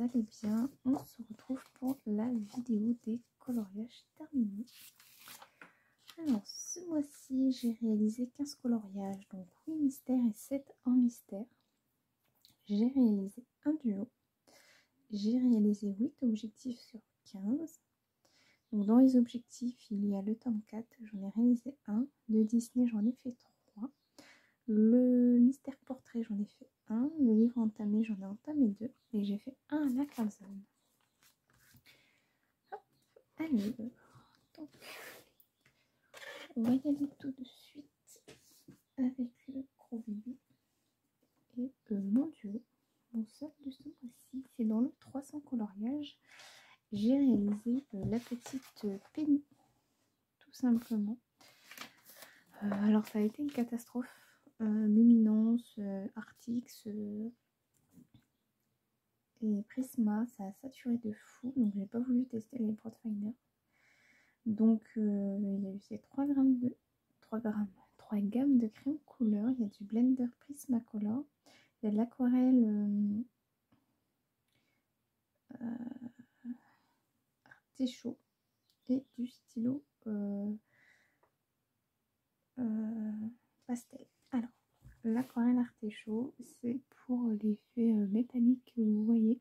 allez bien. On se retrouve pour la vidéo des coloriages terminés. Alors ce mois-ci j'ai réalisé 15 coloriages, donc 8 mystères et 7 en mystère. J'ai réalisé un duo. J'ai réalisé 8 objectifs sur 15. Donc dans les objectifs il y a le tome 4, j'en ai réalisé un. De Disney j'en ai fait 3. Le mystère portrait j'en ai fait 1. Le livre entamé j'en ai entamé 2. Et j'ai fait un à la Carlson. Allez, donc on va y aller tout de suite avec le gros bébé et mon duo. Mon seul de ce mois-ci, c'est dans le 300 coloriage. J'ai réalisé la petite Penny, tout simplement. Alors ça a été une catastrophe. Luminance, Artix et Prisma, ça a saturé de fou, donc j'ai pas voulu tester les Broadfinder. Donc il y a eu ces 3 gammes de crayon couleur. Il y a du blender Prismacolor, il y a de l'aquarelle Artichaut et du stylo pastel. Alors l'aquarelle Artichaut, c'est pour l'effet métallique que vous voyez.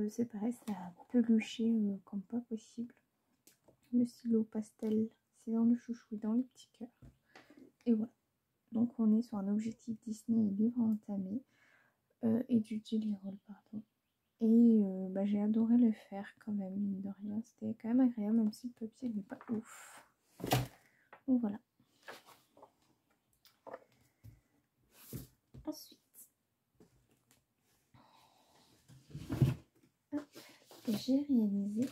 C'est pareil, ça a peluché comme pas possible. Le stylo pastel, c'est dans le chouchou et dans le petit cœur. Et voilà. Donc on est sur un objectif Disney et livre entamé et du Jelly Roll, pardon. Et j'ai adoré le faire quand même, mine de rien. C'était quand même agréable, même si le papier n'est pas ouf. Donc voilà. Ensuite, j'ai réalisé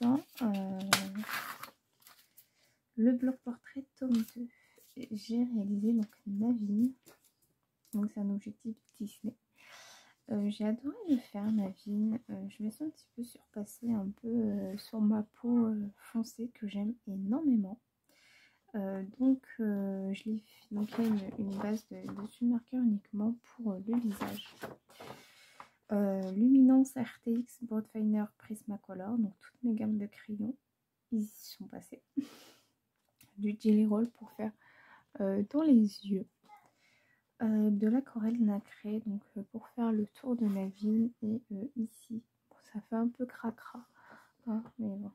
dans le bloc portrait tome 2. J'ai réalisé donc Naveen. Donc c'est un objectif Disney. J'ai adoré le faire, Naveen. Je me suis un petit peu surpassée un peu sur ma peau foncée que j'aime énormément. Donc je l'ai fait. Donc il y a une base de marqueur uniquement pour le visage. Luminance, RTX, Broadfinder, Prismacolor. Donc toutes mes gammes de crayons, ils y sont passés. Du Jelly Roll pour faire dans les yeux. De l'aquarelle nacrée, donc pour faire le tour de Naveen et ici. Bon, ça fait un peu cracra, hein, mais bon.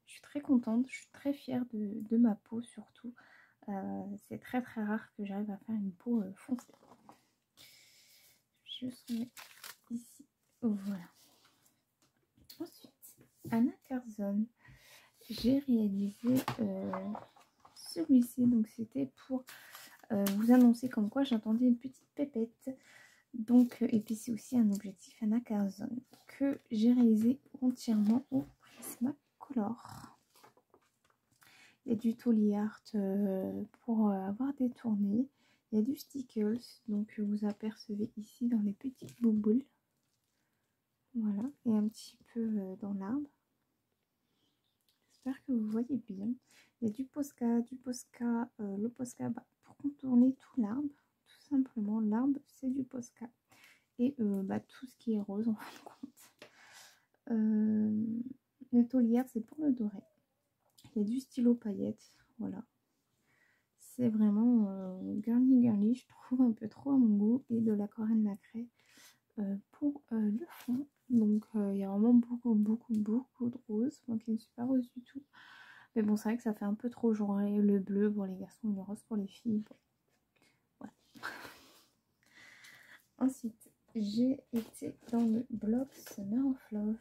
Je suis très contente, je suis très fière de ma peau surtout. C'est très rare que j'arrive à faire une peau foncée. Je remets ici, voilà. Ensuite, Anna Carson, j'ai réalisé celui-ci, donc c'était pour vous annoncer comme quoi j'attendais une petite pépette. Donc, et puis c'est aussi un objectif Anna Carson que j'ai réalisé entièrement au Prismacolor. Il y a du Tolly Art pour avoir détourné. Il y a du Stickles, donc vous apercevez ici dans les petites bouboules. Voilà, et un petit peu dans l'arbre. J'espère que vous voyez bien. Il y a du Posca, le Posca pour contourner tout l'arbre. Tout simplement, l'arbre c'est du Posca. Et tout ce qui est rose en fin de compte. Le Taulière c'est pour le doré. Il y a du stylo paillettes, voilà. C'est vraiment girly, je trouve un peu trop à mon goût. Et de l'aquarelle nacrée pour le fond. Donc il y a vraiment beaucoup de rose. Moi qui ne suis pas rose du tout. Mais bon, c'est vrai que ça fait un peu trop genre le bleu pour les garçons et le rose pour les filles. Bon. Voilà. Ensuite, j'ai été dans le bloc Summer of Love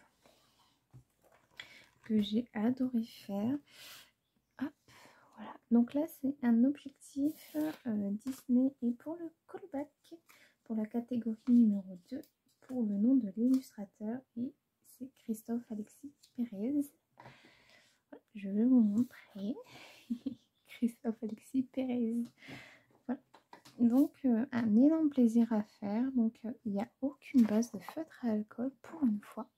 que j'ai adoré faire. Hop, voilà. Donc là, c'est un objectif Disney et pour le callback, pour la catégorie numéro 2, pour le nom de l'illustrateur, et c'est Christophe Alexis Pérez. Voilà, je vais vous montrer. Christophe Alexis Pérez. Voilà. Donc un énorme plaisir à faire. Donc il n'y a aucune base de feutre à alcool pour une fois.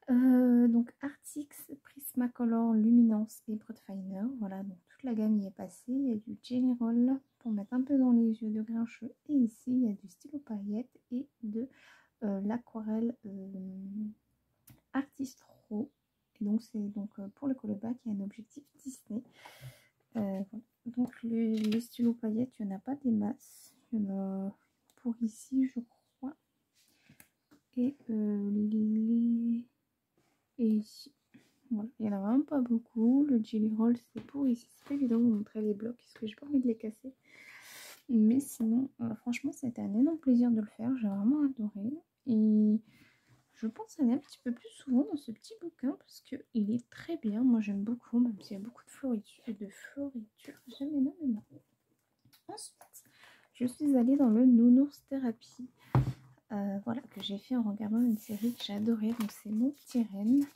Donc Artix, Prismacolor, Luminance et Broadfiner. Voilà, donc toute la gamme y est passée. Il y a du Jelly Roll pour mettre un peu dans les yeux de grincheux. Et ici, il y a du stylo paillettes et de l'aquarelle Artistro. Et donc c'est donc pour le colobac il y a un objectif Disney. Voilà. Donc les stylos paillettes, il n'y en a pas des masses. Il y en a pour ici, je crois. Et ici. Voilà. Il n'y en a vraiment pas beaucoup. Le Jelly Roll, c'est pour ici. C'est pas évident de vous montrer les blocs parce que j'ai pas envie de les casser. Mais sinon, franchement, c'était un énorme plaisir de le faire. J'ai vraiment adoré. Et je pense aller un petit peu plus souvent dans ce petit bouquin parce qu'il est très bien. Moi, j'aime beaucoup, même s'il y a beaucoup de floriture. J'aime énormément. Ensuite, je suis allée dans le Nounours Thérapie. Voilà, que j'ai fait en regardant une série que j'ai adorée. Donc, c'est Mon Petit Renne.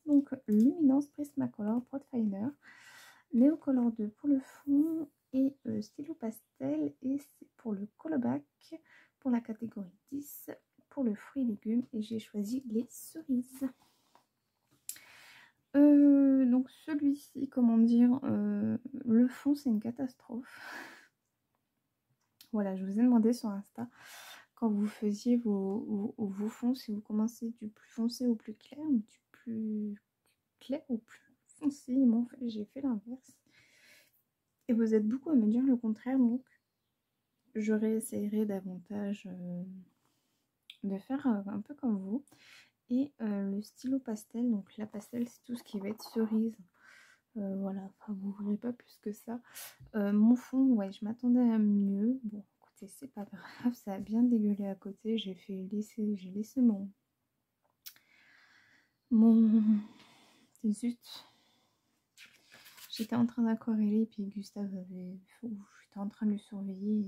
Donc, Luminance, Prismacolor, Broadfiner, Neocolor 2 pour le fond et stylo pastel. Et c'est pour le colobac pour la catégorie 10 pour le fruit et légumes. Et j'ai choisi les cerises. Donc celui-ci, comment dire, le fond c'est une catastrophe. Voilà, je vous ai demandé sur Insta quand vous faisiez vos fonds, si vous commencez du plus foncé au plus clair ou du plus clair au plus foncé. J'ai fait l'inverse. Et vous êtes beaucoup à me dire le contraire, donc je réessayerai davantage de faire un peu comme vous. Et le stylo pastel, donc la pastel c'est tout ce qui va être cerise. Voilà, enfin vous ne verrez pas plus que ça. Mon fond, ouais, je m'attendais à mieux. Bon, écoutez, c'est pas grave, ça a bien dégueulé à côté. J'ai laissé zut. J'étais en train d'aquareller et puis Gustave j'étais en train de le surveiller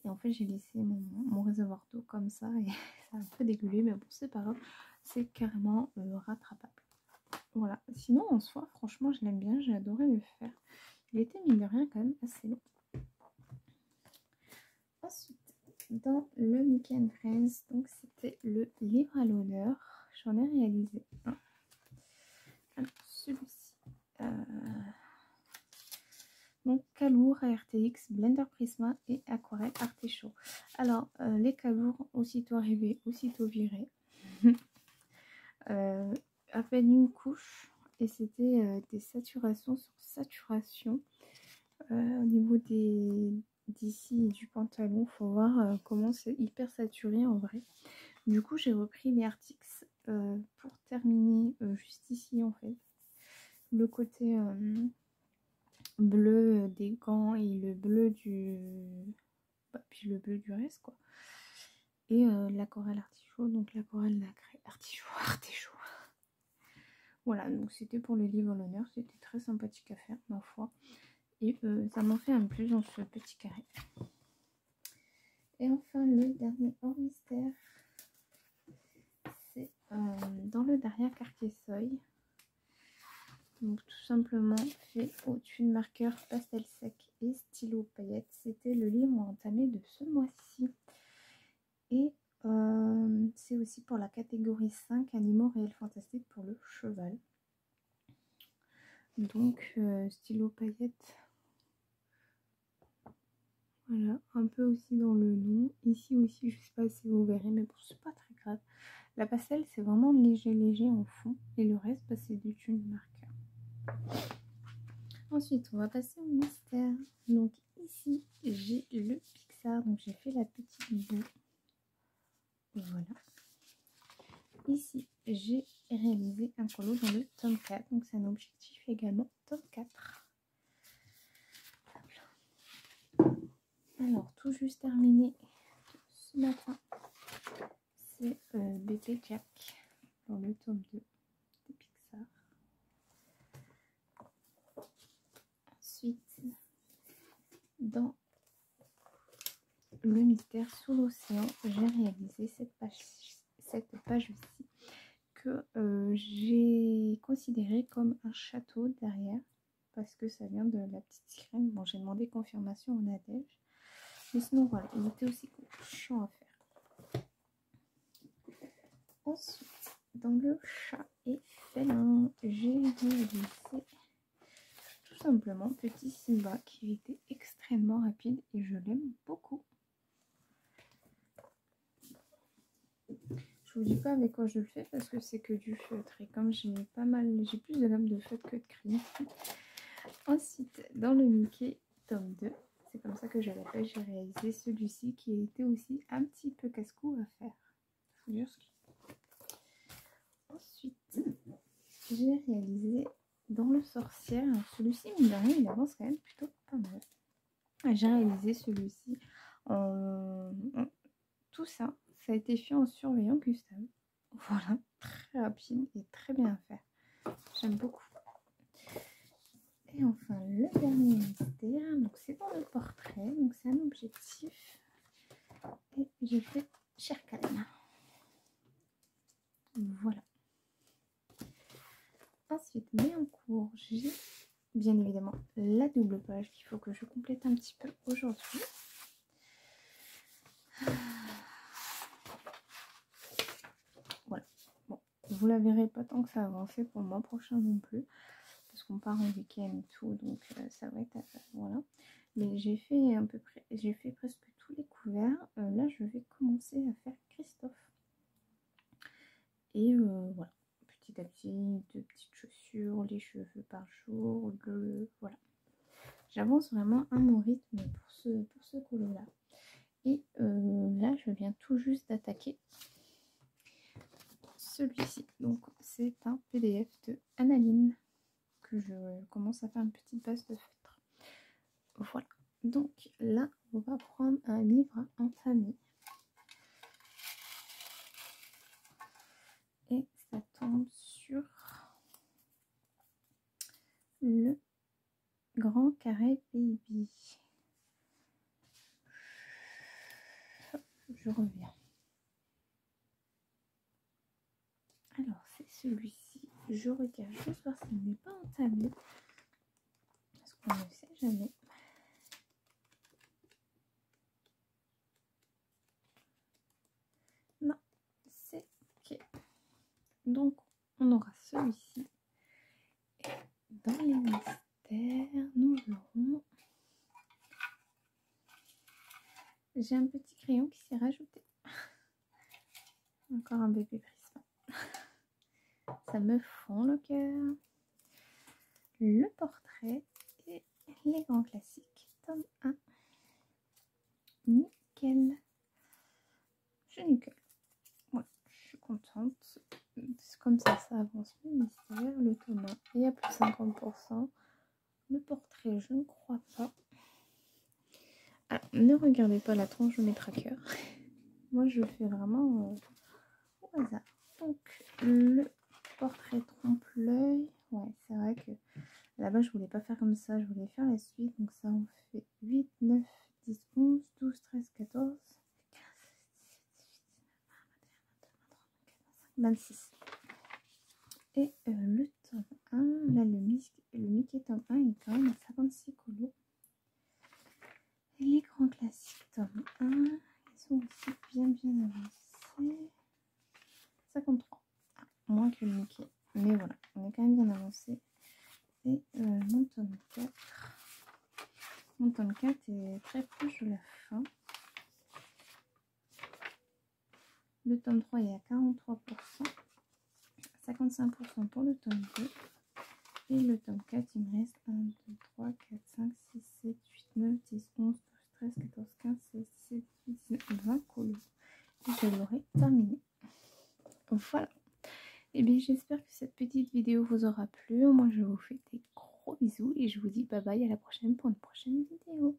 et en fait j'ai laissé mon réservoir d'eau comme ça et ça a un peu dégueulé, mais bon c'est pas grave, c'est carrément rattrapable. Voilà, sinon en soi franchement je l'aime bien, j'ai adoré le faire. Il était mine de rien quand même assez long. Ensuite, dans le Mickey and Friends, donc c'était le livre à l'honneur. J'en ai réalisé un. Alors celui-ci. Donc Calour, RTX, Blender Prisma et Aquarelle Artichaut. Alors les Calours, aussitôt arrivés, aussitôt virés. À peine une couche et c'était des saturations sur saturation au niveau d'ici et du pantalon. Faut voir comment c'est hyper saturé en vrai. Du coup j'ai repris les Artix pour terminer juste ici en fait le côté bleu des gants et le bleu puis le bleu du reste quoi. Et l'aquarelle artichaut, donc l'aquarelle artichaut. Voilà, donc c'était pour le livre à l'honneur, c'était très sympathique à faire ma foi. Et ça m'en fait un plus dans ce petit carré. Et enfin le dernier hors mystère, c'est dans le derrière Cartier-Seuil. Donc tout simplement fait au-dessus de marqueur pastel sec et stylo paillettes. C'était le livre entamé de ce mois-ci. Et c'est aussi pour la catégorie 5 animaux réels fantastiques pour le cheval. Donc stylo paillettes. Voilà, un peu aussi dans le nom. Ici aussi, je sais pas si vous verrez, mais bon, c'est pas très grave. La pastel, c'est vraiment léger en fond. Et le reste, bah, c'est du tune marqueur. Ensuite, on va passer au mystère. Donc ici, j'ai le Pixar. Donc j'ai fait la petite boue. Voilà. Ici, j'ai réalisé un colo dans le tome 4. Donc c'est un objectif également tome 4. Alors, tout juste terminé ce matin. C'est BP Jack dans le tome 2 de Pixar. Ensuite, dans le mystère sous l'océan, j'ai réalisé cette page-ci que j'ai considéré comme un château derrière parce que ça vient de la petite sirène. Bon, j'ai demandé confirmation au Nadège, mais sinon voilà, il était aussi chiant à faire. Ensuite, dans le chat et félin, j'ai réalisé tout simplement petit Simba qui était extrêmement rapide et je l'aime beaucoup. Je vous dis pas avec quoi je le fais parce que c'est que du feutre et comme j'ai plus de lames de feutre que de crayon. Ensuite, dans le Mickey tome 2, c'est comme ça que je l'appelle, j'ai réalisé celui-ci qui était aussi un petit peu casse-cou à faire. Je vous jure ce qui... Ensuite, j'ai réalisé dans le sorcière, celui-ci, mine de rien, il avance quand même plutôt pas mal. J'ai réalisé celui-ci tout ça a été fait en surveillant custom. Voilà, très rapide et très bien à faire. J'aime beaucoup. Et enfin, le dernier mystère, donc c'est dans le portrait, donc c'est un objectif. Et j'ai fait Sherkan. Voilà. Ensuite, mais en cours, j'ai bien évidemment la double page qu'il faut que je complète un petit peu aujourd'hui. Voilà. Bon, vous la verrez pas tant que ça a avancé pour le mois prochain non plus. Parce qu'on part en week-end et tout, donc ça va être voilà. Mais j'ai fait presque tous les couverts. Là, je vais commencer à faire Christophe. Et voilà, petit à petit, de petites chaussures, les cheveux par jour, voilà. J'avance vraiment à mon rythme pour ce colo-là. Et là, je viens tout juste d'attaquer celui-ci. Donc, c'est un PDF de Analine. Que je commence à faire une petite base de feutre. Voilà. Donc là, on va prendre un livre à entamer. Et ça tombe sur le Grand Carré Baby. Je reviens. Alors, c'est celui-ci. Je regarde juste voir s'il n'est pas entamé. Parce qu'on ne sait jamais. Non, c'est ok. Donc, on aura celui-ci. Dans les mystères, nous aurons... J'ai un petit crayon qui s'est rajouté. Encore un bébé prisme. Ça me fond le cœur. Le portrait et les grands classiques. Tome 1. Nickel. C'est nickel. Ouais, je suis contente. C'est comme ça avance le mystère. Le tome 1 est à plus 50%. Le portrait, je ne crois pas. Alors, ne regardez pas la tranche de mes trackers. Moi, je fais vraiment au hasard. Donc, le portrait trompe-l'œil. Ouais, c'est vrai que là-bas, je voulais pas faire comme ça. Je voulais faire la suite. Donc, ça en fait 8, 9, 10, 11, 12, 13, 14, 15, 16, 17, 18, 19, 20, 21, 22, 23, 24, 25, 26. Et le tome 1, là, le Mickey tome 1 est quand même à 56 colos. Et les grands classiques tome 1, ils sont aussi bien avancés. 53. Ah, moins que le Mickey. Mais voilà, on est quand même bien avancé. Et mon tome 4. Mon tome 4 est très proche de la fin. Le tome 3 est à 43%. 55% pour le tome 2. Et le tome 4, il me reste 1, 2, 3, 4, 5, 6, 7, 8, 9, 10, 11, 12, 13, 14, 15, 16, 17, 18, 19, 20 colos. Et je l'aurai terminé. Voilà. Et bien j'espère que cette petite vidéo vous aura plu. Moi je vous fais des gros bisous et je vous dis bye bye à la prochaine pour une prochaine vidéo.